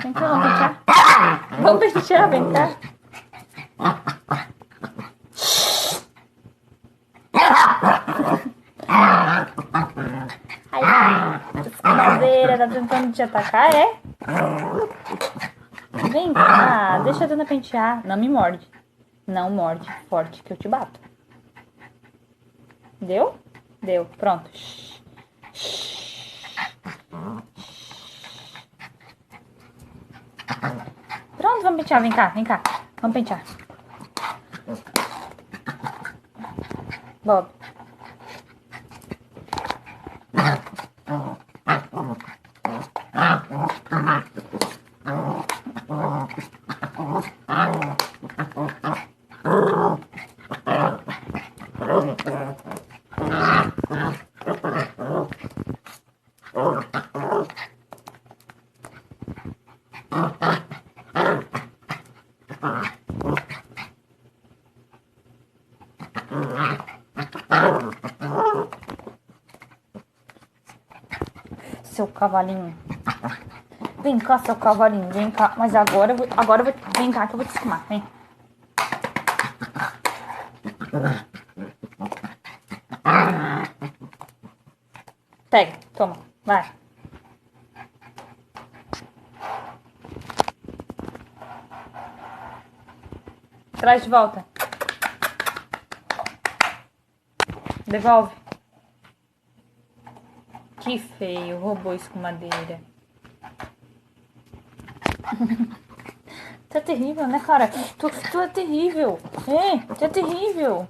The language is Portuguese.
Vem cá, vamos pentear. Vamos pentear, vem cá. Ai, essa madeira tá tentando te atacar, é? Vem cá, deixa a dona pentear. Não me morde. Não morde forte que eu te bato. Deu? Deu, pronto. Pronto, vamos pentear, vem cá, vem cá. Vamos pentear. Bob. Seu cavalinho. Vem cá, seu cavalinho, vem cá. Mas agora eu vou, vem cá que eu vou te esquimar, vem. Pega, toma, vai. Traz de volta. Devolve. Que feio, roubou escumadeira. Tu é terrível, né, cara? Tu é terrível. Tu é terrível.